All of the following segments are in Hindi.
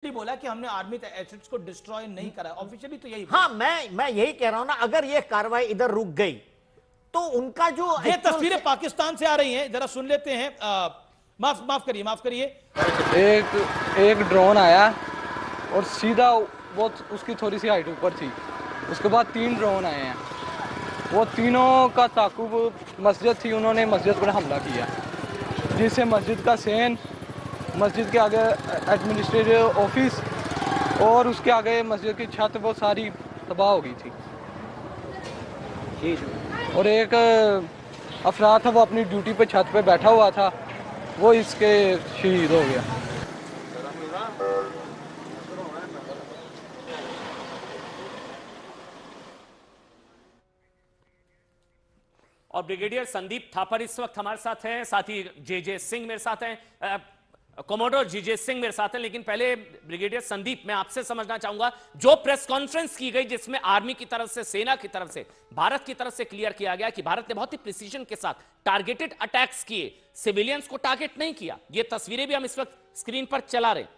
बोला कि हमने आर्मी एसेट्स को डिस्ट्रॉय नहीं करा, ऑफिशियली तो यही हाँ, मैं यही कह रहा हूं ना, अगर ये कार्रवाई इधर रुक गई तो उनका जो ये तस्वीरें पाकिस्तान से आ रही हैं, जरा सुन लेते हैं। माफ करिए। एक ड्रोन आया और सीधा वो उसकी थोड़ी सी हाइट ऊपर थी। उसके बाद 3 ड्रोन आए हैं, वो तीनों का ताकुब मस्जिद थी, उन्होंने मस्जिद पर हमला किया, जिससे मस्जिद का सेन, मस्जिद के आगे एडमिनिस्ट्रेटिव ऑफिस और उसके आगे मस्जिद की छत वो सारी तबाह हो गई थी। और एक अफराद था, वो अपनी ड्यूटी पे छत पे बैठा हुआ था, वो इसके शहीद हो गया। और ब्रिगेडियर संदीप थापर इस वक्त हमारे साथ हैं, साथ ही जे सिंह मेरे साथ हैं, कमोडोर जे सिंह मेरे साथ हैं। लेकिन पहले ब्रिगेडियर संदीप, मैं आपसे समझना चाहूंगा, जो प्रेस कॉन्फ्रेंस की गई जिसमें आर्मी की तरफ से, सेना की तरफ से, भारत की तरफ से क्लियर किया गया कि भारत ने बहुत ही प्रिसीजन के साथ टारगेटेड अटैक्स किए, सिविलियंस को टारगेट नहीं किया। ये तस्वीरें भी हम इस वक्त स्क्रीन पर चला रहे हैं।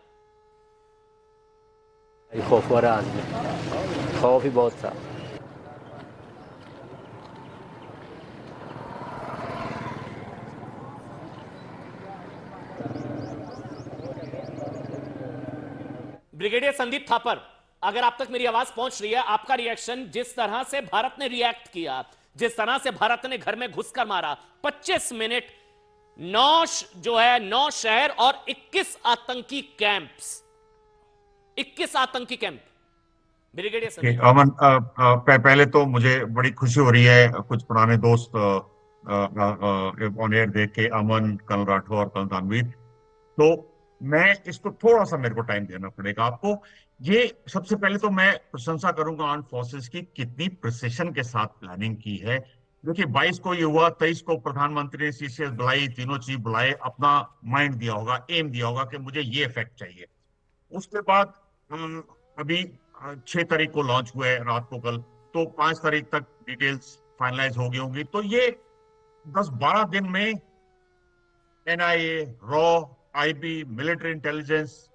खौफ हो रहा है, खौफ ही बहुत था। ब्रिगेडियर संदीप थापर, अगर आप तक मेरी आवाज पहुंच रही है, आपका रिएक्शन, जिस तरह से भारत ने रिएक्ट किया, जिस तरह से भारत ने घर में घुसकर मारा, 25 मिनट, 9 शहर और 21 आतंकी कैंप्स, 21 आतंकी कैंप। ब्रिगेडियर संदीप। अमन, पहले तो मुझे बड़ी खुशी हो रही है कुछ पुराने दोस्त ऑन एयर देख के, अमन, कर्नल राठौर और कर्नल दानवीर। तो मैं इसको थोड़ा सा, मेरे को टाइम देना पड़ेगा आपको। ये सबसे पहले तो मैं प्रशंसा करूंगा आर्म फोर्सेस की, कितनी प्रिसिशन के साथ प्लानिंग की है। देखिए 22 को ये हुआ, 23 को प्रधानमंत्री ने सीसीएस बुलाई, तीनों चीफ बुलाए, अपना माइंड दिया होगा, एम दिया होगा कि मुझे ये इफेक्ट चाहिए। उसके बाद अभी 6 तारीख को लॉन्च हुआ है रात को कल, तो 5 तारीख तक डिटेल्स फाइनलाइज हो गई होंगी। तो ये 10-12 दिन में एनआईए, रॉ, आईबी, मिलिट्री इंटेलिजेंस,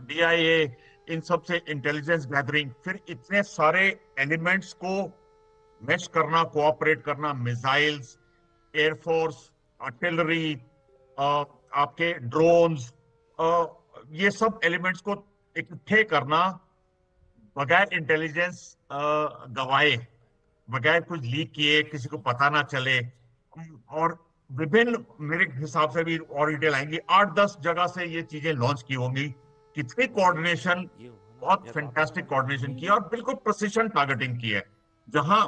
डीआईए, इन सब से इंटेलिजेंस गैदरिंग, फिर इतने सारे एलिमेंट्स को मैच करना, कोऑपरेट करना, मिसाइल्स, एयरफोर्स, आर्टिलरी, आपके ड्रोन्स, ये सब एलिमेंट्स को इकट्ठे करना बगैर इंटेलिजेंस गवाए, बगैर कुछ लीक किए, किसी को पता ना चले। और विभिन्न, मेरे हिसाब से भी और डिटेल आएंगी, 8-10 जगह से ये चीजें लॉन्च की होंगी। कितनी कोऑर्डिनेशन, बहुत फैंटास्टिक कोऑर्डिनेशन की है और बिल्कुल प्रिसिशन टारगेटिंग की है। जहां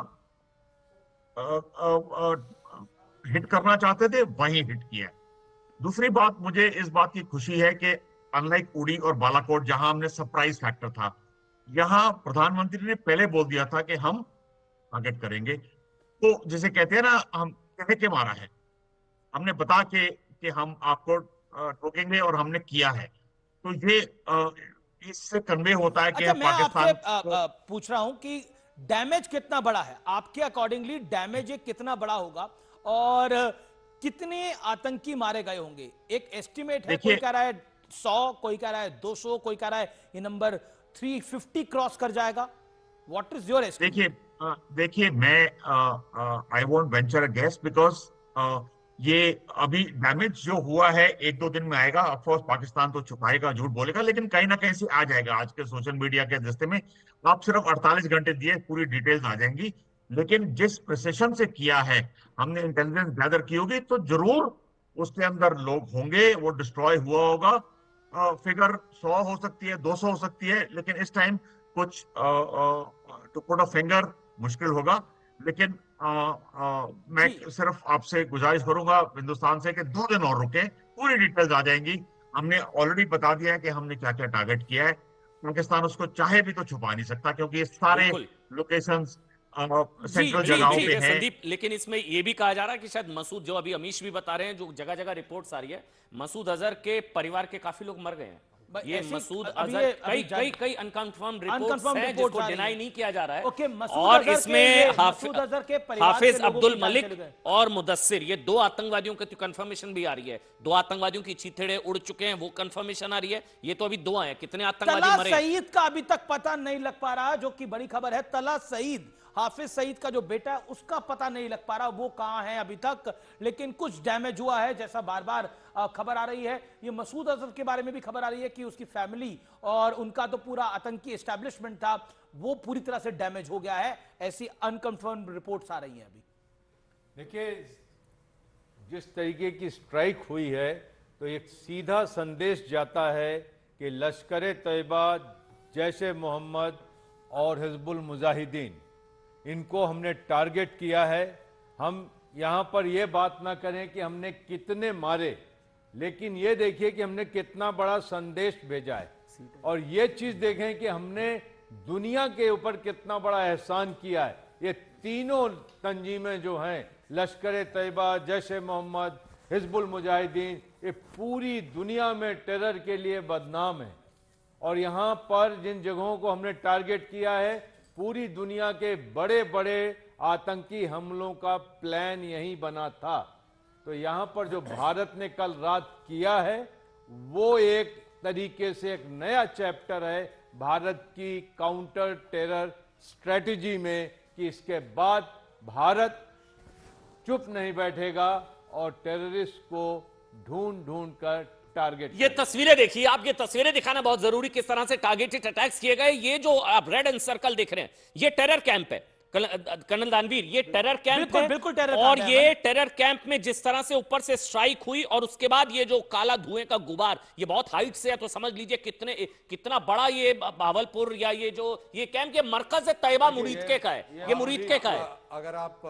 हिट करना चाहते थे वहीं हिट किया है। दूसरी बात, मुझे इस बात की खुशी है कि अनलाइक उड़ी और बालाकोट, जहां हमने सरप्राइज फैक्टर था, यहां प्रधानमंत्री ने पहले बोल दिया था कि हम टारगेट करेंगे। तो जिसे कहते हैं ना, हम कह के मारा है, हमने बता कि हम आपको रोकेंगे और हमने किया है। तो ये इससे कन्वे होता है कि अच्छा, मैं पाकिस्तान आपसे पूछ रहा हूं कि डैमेज कितना बड़ा है आपके अकॉर्डिंगली, डैमेज कितना बड़ा होगा और कितने आतंकी मारे गए होंगे? एक एस्टिमेट है, कोई कह रहा है 100, कोई कह रहा है 200, कोई कह रहा है ये नंबर 350 क्रॉस कर जाएगा। What is your estimate? देखिए मैं I won't venture a guess, because ये अभी डैमेज जो हुआ है 1-2 दिन में आएगा। ऑफकोर्स पाकिस्तान तो छुपाएगा, झूठ बोलेगा, लेकिन कहीं ना कहीं से आ जाएगा। आज के सोशल मीडिया के दस्ते में आप सिर्फ 48 घंटे दिए, पूरी डिटेल्स आ जाएंगी। लेकिन जिस प्रिसिशन से किया है, हमने इंटेलिजेंस गैदर की होगी, तो जरूर उसके अंदर लोग होंगे, वो डिस्ट्रॉय हुआ होगा। फिगर 100 हो सकती है, 200 हो सकती है, लेकिन इस टाइम कुछ टू पुट अ फिंगर मुश्किल होगा। लेकिन मैं सिर्फ आपसे गुजारिश करूंगा हिंदुस्तान से कि 2 दिन और रुके, पूरी डिटेल्स आ जाएंगी। हमने ऑलरेडी बता दिया है कि हमने क्या क्या टारगेट किया है। पाकिस्तान उसको चाहे भी तो छुपा नहीं सकता, क्योंकि ये सारे लोकेशंस सेंट्रल जगहों पे हैं। संदीप, लेकिन इसमें यह भी कहा जा रहा है कि शायद मसूद, जो अभी अमीश भी बता रहे हैं, जो जगह जगह रिपोर्ट्स आ रही है, मसूद अजहर के परिवार के काफी लोग मर गए हैं। ये ऐसी- मसूद अभी अजहर ये- कई अभी कई कई अनकंफर्म रिपोर्ट्स Unconfirmed हैं reports जिसको आ रही डिनाई हैं। नहीं किया जा रहा है। ओके, मसूद और अजहर के इसमें ये मसूद अजहर के परिवार हाफिज के लोगों अब्दुल की जान मलिक चले गए। और मुदस्सिर, ये दो आतंकवादियों की कंफर्मेशन भी आ रही है। दो आतंकवादियों की चीथड़े उड़ चुके हैं, वो कंफर्मेशन आ रही है। ये तो अभी दो हैं, कितने आतंकवादी तला मरे? सईद का अभी तक पता नहीं लग पा रहा, जो कि बड़ी खबर है। तला सईद, हाफिज सईद का जो बेटा है, उसका पता नहीं लग पा रहा वो कहां है अभी तक, लेकिन कुछ डैमेज हुआ है जैसा बार बार खबर आ रही है। ये मसूद अजहर के बारे में भी खबर आ रही है कि उसकी फैमिली और उनका तो पूरा आतंकी एस्टैब्लिशमेंट था, वो पूरी तरह से डैमेज हो गया है। ऐसी अनकंफर्म रिपोर्ट्स आ रही हैं अभी। देखिए, जिस तरीके की स्ट्राइक हुई है तो एक सीधा संदेश जाता है कि लश्कर तैयबा, जैश ए मोहम्मद और हिजबुल मुजाहिदीन, इनको हमने टारगेट किया है। हम यहाँ पर यह बात ना करें कि हमने कितने मारे, लेकिन ये देखिए कि हमने कितना बड़ा संदेश भेजा है, और ये चीज देखें कि हमने दुनिया के ऊपर कितना बड़ा एहसान किया है। ये तीनों तंजीमें जो हैं, लश्कर तैयबा, जैश ए मोहम्मद, हिजबुल मुजाहिदीन, ये पूरी दुनिया में टेरर के लिए बदनाम है। और यहाँ पर जिन जगहों को हमने टारगेट किया है, पूरी दुनिया के बड़े बड़े आतंकी हमलों का प्लान यही बना था। तो यहाँ पर जो भारत ने कल रात किया है, वो एक तरीके से एक नया चैप्टर है भारत की काउंटर टेरर स्ट्रेटजी में, कि इसके बाद भारत चुप नहीं बैठेगा और टेररिस्ट को ढूंढ ढूंढ कर टारगेट। ये तस्वीरें देखिए आप, ये तस्वीरें दिखाना बहुत जरूरी, किस तरह से टारगेटेड अटैक्स किए गए। ये जो आप रेड एंड सर्कल देख रहे हैं, ये टेरर कैंप है कर्नल दानवीर, ये टेरर कैंप बिल्कुल, है। बिल्कुल टेरर और कैंप है, ये टेरर कैंप में जिस तरह से ऊपर से स्ट्राइक हुई और उसके बाद ये जो काला धुएं का गुबार, ये बहुत हाइट से है, तो समझ लीजिए कितना बड़ा ये भावलपुर या ये जो ये कैंप, ये मरकज तैयबा मुरीदके का है, ये मुरीदके का है। अगर आप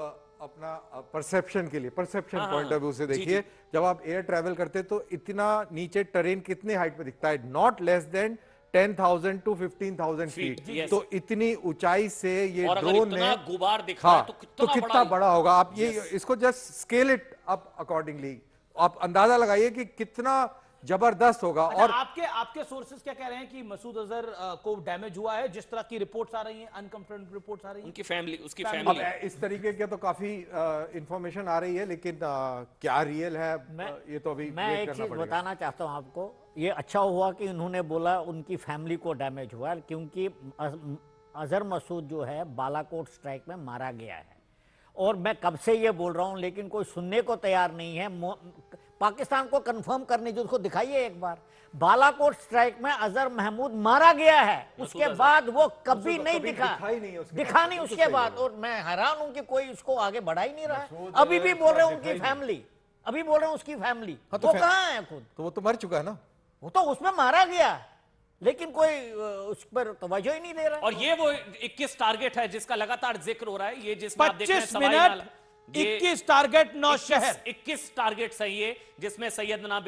अपना परसेप्शन के लिए, परसेप्शन हाँ, पॉइंट ऑफ व्यू से जी, देखिए, जब आप एयर ट्रैवल करते तो इतना नीचे टेरेन कितने हाइट पे दिखता है, not less than 10,000 to 15,000 feet, feet. yes. तो इतनी ऊंचाई से ये और अगर ड्रोन ने, इतना गुबार दिख रहा है, तो कितना बड़ा होगा। आप ये इसको just scale it up accordingly, आप अंदाजा लगाइए कि कितना जबरदस्त होगा। अच्छा, और आपके सोर्सेज क्या कह रहे हैं कि मसूद अजहर को डैमेज हुआ है? जिस तरह की रिपोर्ट्स आ रही हैं, अनकंफर्म्ड रिपोर्ट्स आ रही हैं, उनकी फैमिली, उसकी अब फैमिली, इस तरीके के तो काफी इंफॉर्मेशन आ रही है, लेकिन क्या रियल है ये तो अभी मैं वेट एक करना चीज पड़ेगा। बताना चाहता हूं आपको। ये अच्छा हुआ कि उन्होंने बोला उनकी फैमिली को डैमेज हुआ, क्योंकि अजहर मसूद जो है बालाकोट स्ट्राइक में मारा गया है। और मैं कब से ये बोल रहा हूं, लेकिन कोई सुनने को तैयार नहीं है। पाकिस्तान को कंफर्म करने जो उसको दिखाइए एक बार, बालाकोट स्ट्राइक में अजहर महमूद मारा गया है, उसके बाद वो कभी नहीं दिखा, दिखा नहीं उसके बाद। और मैं हैरान हूं कि कोई उसको आगे बढ़ा ही नहीं रहा है। अभी भी बोल रहे हैं उनकी फैमिली, अभी बोल रहे हैं उसकी फैमिली, वो कहां है खुद? तो वो तो मर चुका है ना, वो तो उसमें मारा गया, लेकिन कोई उस पर तवज्जो ही नहीं दे रहा है। और ये वो 21 टारगेट है जिसका लगातार जिक्र हो रहा है। ये जिसमें आप देख रहे हैं 25 मिनट 21 टारगेट 9 शहर, 21 टारगेट सही है, जिसमें सैयदना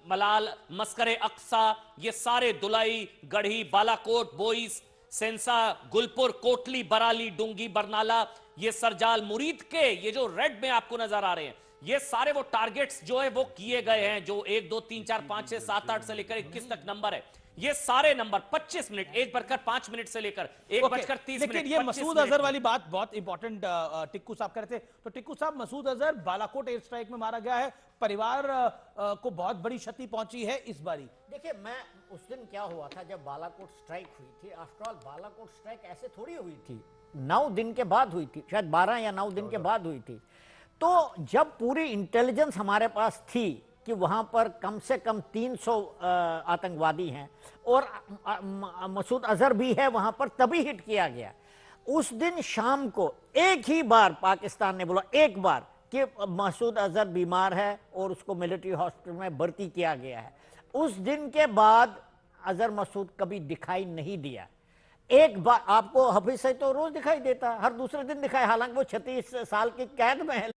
मलाल, मस्करे अक्सा, ये सारे दुलाई, गढ़ी, बालाकोट, बोईस, सेंसा, गुलपुर, कोटली, बराली, डुंगी, बरनाला, ये सरजाल, मुरीद के, ये जो रेड में आपको नजर आ रहे हैं, ये सारे वो टारगेट्स जो है वो किए गए हैं, जो 1 2 3 4 5 6 7 8 से लेकर 21 तक नंबर है। ये सारे नंबर 25 मिनट, 1:05 मिनट से लेकर 1:30 मिनट। लेकिन ये मसूद अजहर वाली बात बहुत इंपॉर्टेंट टिक्कू साहब कह रहे थे। तो टिक्कू साहब, मसूद अजहर बालाकोट एयर स्ट्राइक में मारा गया है, परिवार को बहुत बड़ी क्षति पहुंची है इस बारी। देखिए, मैं उस दिन क्या हुआ था जब बालाकोट स्ट्राइक हुई थी, आफ्टर ऑल बालाकोट स्ट्राइक ऐसे थोड़ी हुई थी, 9 दिन के बाद हुई थी, शायद 12 या 9 दिन के बाद हुई थी। तो जब पूरी इंटेलिजेंस हमारे पास थी कि वहां पर कम से कम 300 आतंकवादी हैं और मसूद अजहर भी है वहां पर, तभी हिट किया गया। उस दिन शाम को एक ही बार पाकिस्तान ने बोला, एक बार, कि मसूद अजहर बीमार है और उसको मिलिट्री हॉस्पिटल में भर्ती किया गया है। उस दिन के बाद अजहर मसूद कभी दिखाई नहीं दिया। एक बार आपको हफीज सईद तो रोज दिखाई देता, हर दूसरे दिन दिखाई, हालांकि वो 36 साल की कैद में है,